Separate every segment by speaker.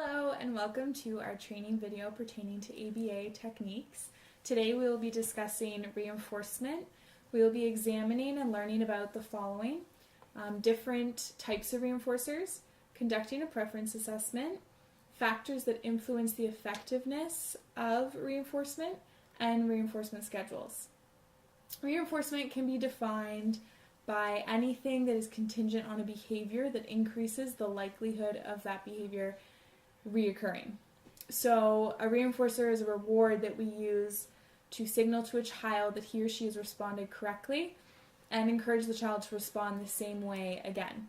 Speaker 1: Hello and welcome to our training video pertaining to ABA techniques. Today we will be discussing reinforcement. We will be examining and learning about the following: different types of reinforcers, conducting a preference assessment, factors that influence the effectiveness of reinforcement, and reinforcement schedules. Reinforcement can be defined by anything that is contingent on a behavior that increases the likelihood of that behavior reoccurring. So a reinforcer is a reward that we use to signal to a child that he or she has responded correctly and encourage the child to respond the same way again.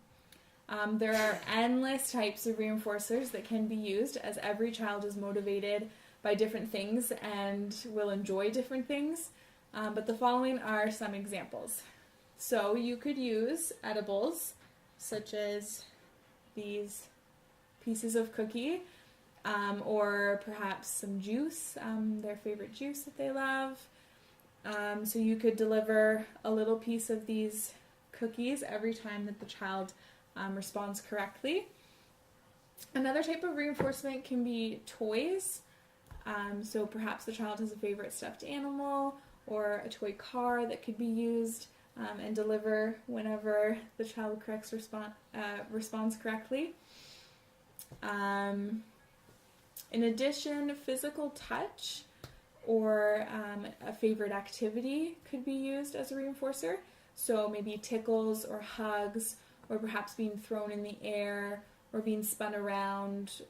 Speaker 1: There are endless types of reinforcers that can be used, as every child is motivated by different things and will enjoy different things, but the following are some examples. So you could use edibles, such as these pieces of cookie, or perhaps some juice, their favorite juice that they love. So you could deliver a little piece of these cookies every time that the child responds correctly. Another type of reinforcement can be toys. So perhaps the child has a favorite stuffed animal or a toy car that could be used and deliver whenever the child responds correctly. In addition, physical touch or a favorite activity could be used as a reinforcer. So maybe tickles or hugs, or perhaps being thrown in the air, or being spun around,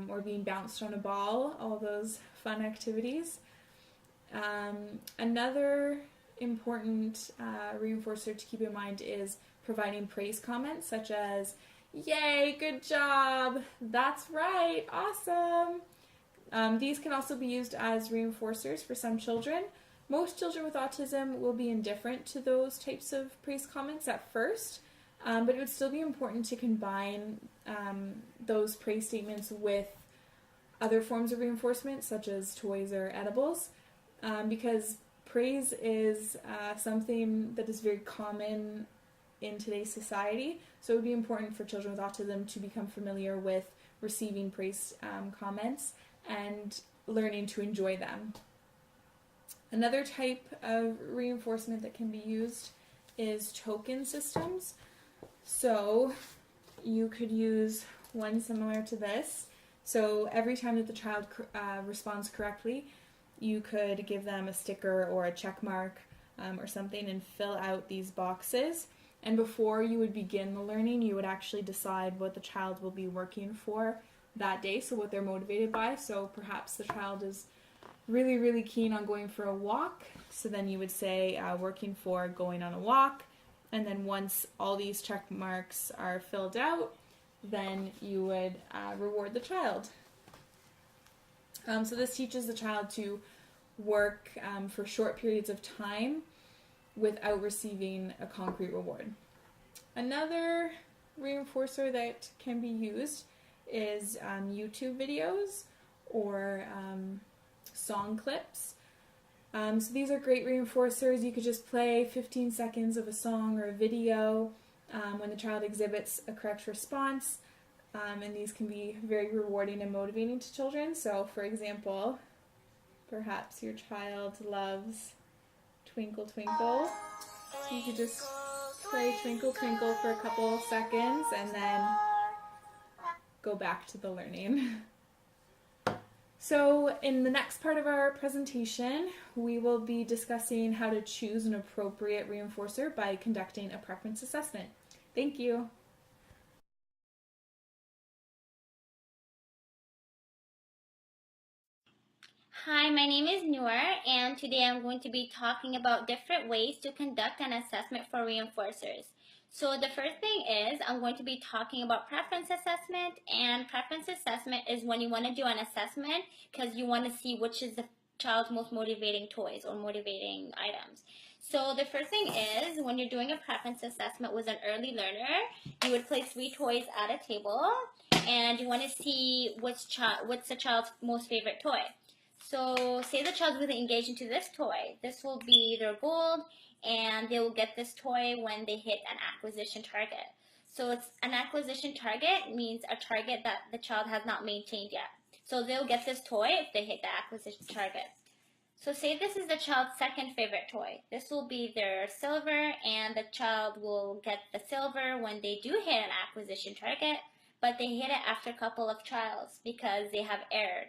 Speaker 1: or being bounced on a ball, all those fun activities. Another important reinforcer to keep in mind is providing praise comments, such as, "Yay, good job, that's right, awesome." These can also be used as reinforcers for some children. Most children with autism will be indifferent to those types of praise comments at first, but it would still be important to combine those praise statements with other forms of reinforcement, such as toys or edibles, because praise is something that is very common in today's society, so it would be important for children with autism to become familiar with receiving praise comments and learning to enjoy them. Another type of reinforcement that can be used is token systems. So you could use one similar to this. So every time that the child responds correctly, you could give them a sticker or a check mark or something and fill out these boxes. And before you would begin the learning, you would actually decide what the child will be working for that day, so what they're motivated by. So perhaps the child is really, really keen on going for a walk, so then you would say working for going on a walk, and then once all these check marks are filled out, then you would reward the child. So this teaches the child to work for short periods of time without receiving a concrete reward. Another reinforcer that can be used is YouTube videos or song clips. So these are great reinforcers. You could just play 15 seconds of a song or a video when the child exhibits a correct response, and these can be very rewarding and motivating to children. So for example, perhaps your child loves Twinkle Twinkle. So you could just play Twinkle Twinkle for a couple seconds and then go back to the learning. So in the next part of our presentation, we will be discussing how to choose an appropriate reinforcer by conducting a preference assessment. Thank you.
Speaker 2: Hi, my name is Nour, and today I'm going to be talking about different ways to conduct an assessment for reinforcers. So the first thing is I'm going to be talking about preference assessment, and preference assessment is when you want to do an assessment because you want to see which is the child's most motivating toys or motivating items. So the first thing is when you're doing a preference assessment with an early learner, you would place 3 toys at a table, and you want to see what's the child's most favorite toy. So say the child really engaged into this toy. This will be their goal, and they will get this toy when they hit an acquisition target. So it's an acquisition target means a target that the child has not maintained yet. So they'll get this toy if they hit the acquisition target. So say this is the child's second favorite toy. This will be their silver, and the child will get the silver when they do hit an acquisition target, but they hit it after a couple of trials because they have erred.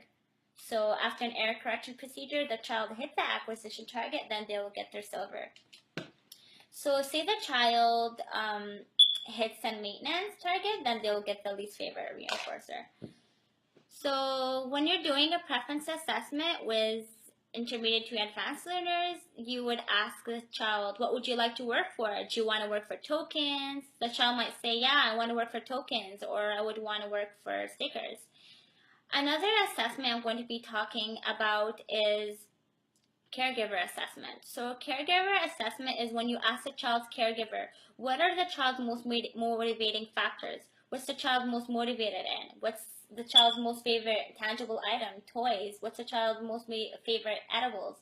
Speaker 2: So after an error correction procedure, the child hits the acquisition target, then they will get their silver. So say the child hits a maintenance target, then they'll get the least favorite reinforcer. So when you're doing a preference assessment with intermediate to advanced learners, you would ask the child, what would you like to work for? Do you want to work for tokens? The child might say, yeah, I want to work for tokens, or I would want to work for stickers. Another assessment I'm going to be talking about is caregiver assessment. So caregiver assessment is when you ask the child's caregiver, what are the child's most motivating factors? What's the child most motivated in? What's the child's most favorite tangible item, toys? What's the child's most favorite edibles?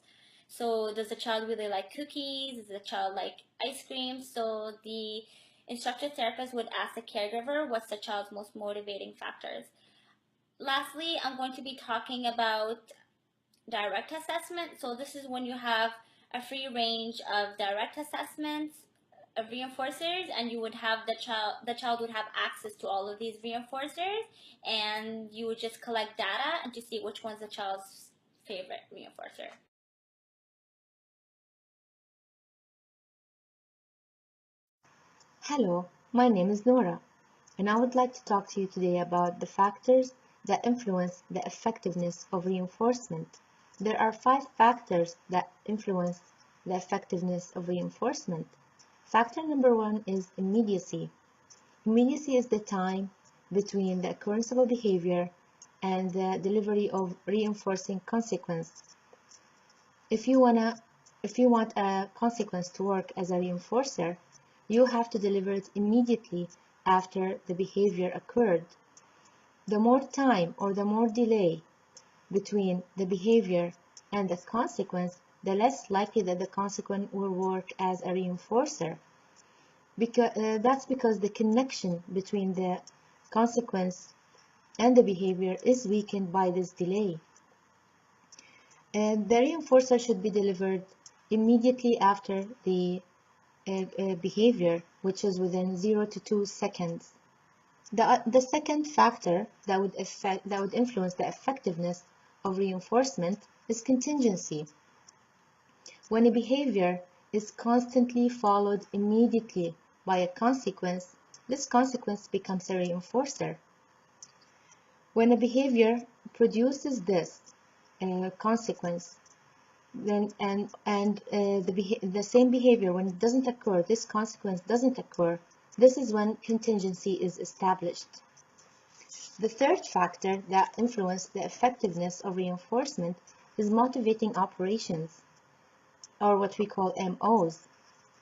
Speaker 2: So does the child really like cookies? Does the child like ice cream? So the instructor therapist would ask the caregiver, what's the child's most motivating factors? Lastly, I'm going to be talking about direct assessment. So this is when you have a free range of direct assessments of reinforcers, and you would have the child would have access to all of these reinforcers, and you would just collect data and to see which one's the child's favorite reinforcer.
Speaker 3: Hello, my name is Noura, and I would like to talk to you today about the factors that influence the effectiveness of reinforcement. There are 5 factors that influence the effectiveness of reinforcement. Factor number 1 is immediacy. Immediacy is the time between the occurrence of a behavior and the delivery of reinforcing consequence. If you want a consequence to work as a reinforcer, you have to deliver it immediately after the behavior occurred. The more time or the more delay between the behavior and the consequence, the less likely that the consequence will work as a reinforcer. That's because the connection between the consequence and the behavior is weakened by this delay. The reinforcer should be delivered immediately after the behavior, which is within 0 to 2 seconds. The second factor that would influence the effectiveness of reinforcement is contingency. When a behavior is constantly followed immediately by a consequence, this consequence becomes a reinforcer. When a behavior produces this consequence, then the same behavior, when it doesn't occur, this consequence doesn't occur, this is when contingency is established. The third factor that influences the effectiveness of reinforcement is motivating operations, or what we call MOs.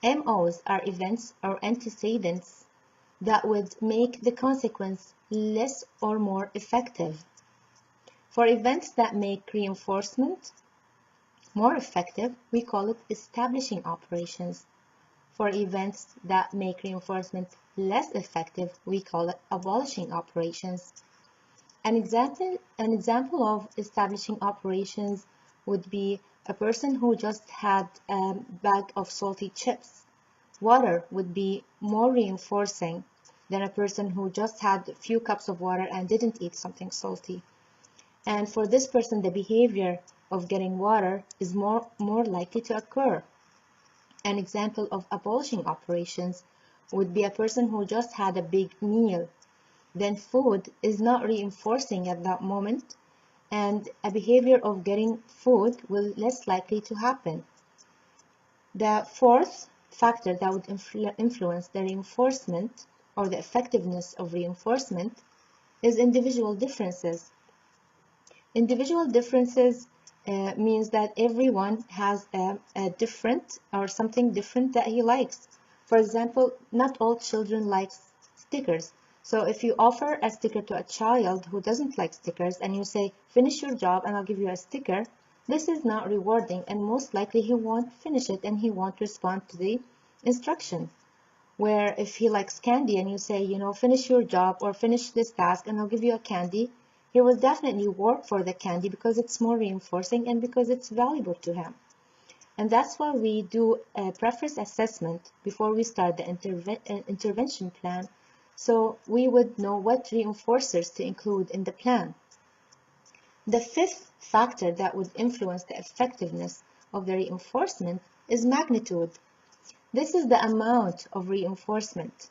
Speaker 3: MOs are events or antecedents that would make the consequence less or more effective. For events that make reinforcement more effective, we call it establishing operations. For events that make reinforcement less effective, we call it abolishing operations. An example of establishing operations would be a person who just had a bag of salty chips. Water would be more reinforcing than a person who just had a few cups of water and didn't eat something salty. And for this person, the behavior of getting water is more likely to occur. An example of abolishing operations would be a person who just had a big meal. Then food is not reinforcing at that moment, and a behavior of getting food will less likely to happen. The fourth factor that would influence the reinforcement or the effectiveness of reinforcement is individual differences. Individual differences means that everyone has a different or something different that he likes. For example, not all children like stickers. So if you offer a sticker to a child who doesn't like stickers and you say, finish your job and I'll give you a sticker, this is not rewarding, and most likely he won't finish it and he won't respond to the instruction. where if he likes candy and you say, finish your job or finish this task and I'll give you a candy, he will definitely work for the candy because it's more reinforcing and because it's valuable to him. And that's why we do a preference assessment before we start the intervention plan, so we would know what reinforcers to include in the plan. The fifth factor that would influence the effectiveness of the reinforcement is magnitude. This is the amount of reinforcement.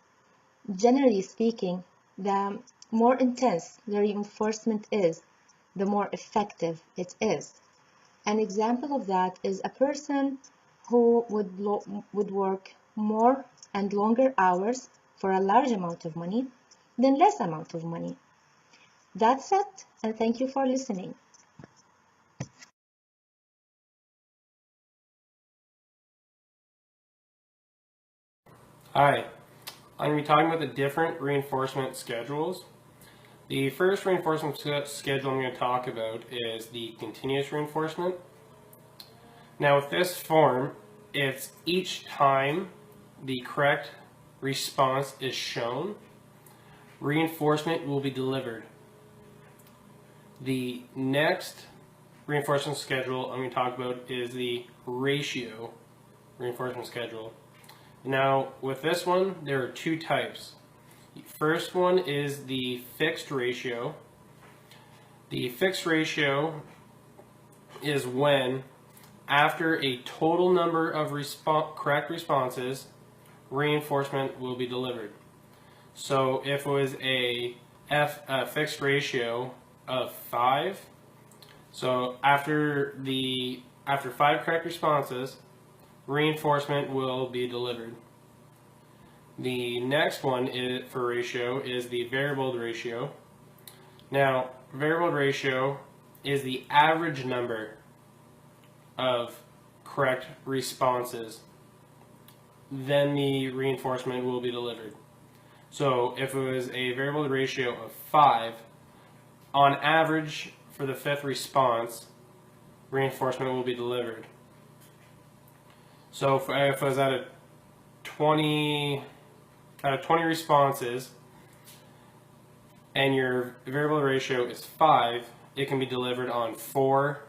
Speaker 3: Generally speaking, the more intense the reinforcement is, the more effective it is. An example of that is a person who would work more and longer hours for a large amount of money than less amount of money. That's it, and thank you for listening.
Speaker 4: Hi, I'm going to be talking about the different reinforcement schedules. The first reinforcement schedule I'm going to talk about is the continuous reinforcement. Now with this form, it's each time the correct response is shown, reinforcement will be delivered. The next reinforcement schedule I'm going to talk about is the ratio reinforcement schedule. Now with this one, there are two types. The first one is the fixed ratio. The fixed ratio is when, after a total number of correct responses, reinforcement will be delivered. So if it was a fixed ratio of 5, so after 5 correct responses, reinforcement will be delivered. The next one for ratio is the variable ratio. Now, variable ratio is the average number of correct responses. Then the reinforcement will be delivered. So if it was a variable ratio of 5, on average for the 5th response, reinforcement will be delivered. So if it was out of 20 responses and your variable ratio is 5, it can be delivered on 4,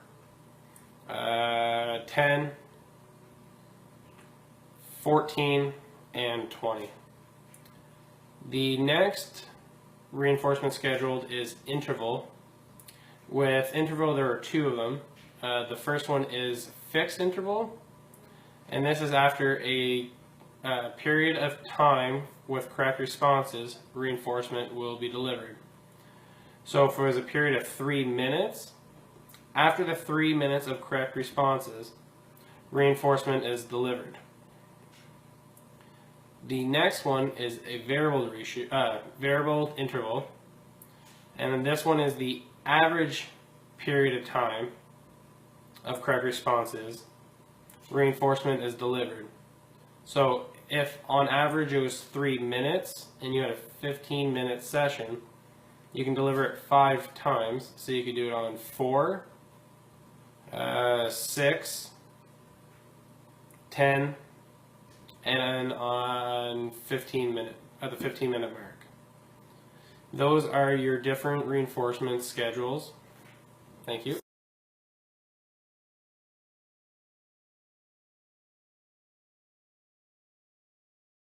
Speaker 4: 10, 14, and 20. The next reinforcement scheduled is interval. With interval, there are two of them. The first one is fixed interval, and this is after a period of time with correct responses, reinforcement will be delivered. So if it was a period of 3 minutes, after the 3 minutes of correct responses, reinforcement is delivered. The next one is a variable interval, and then this one is the average period of time of correct responses, reinforcement is delivered. So if on average it was 3 minutes and you had a 15-minute session, you can deliver it 5 times. So you could do it on 4, 6, 10, and on 15 minute at the 15-minute mark. Those are your different reinforcement schedules. Thank you.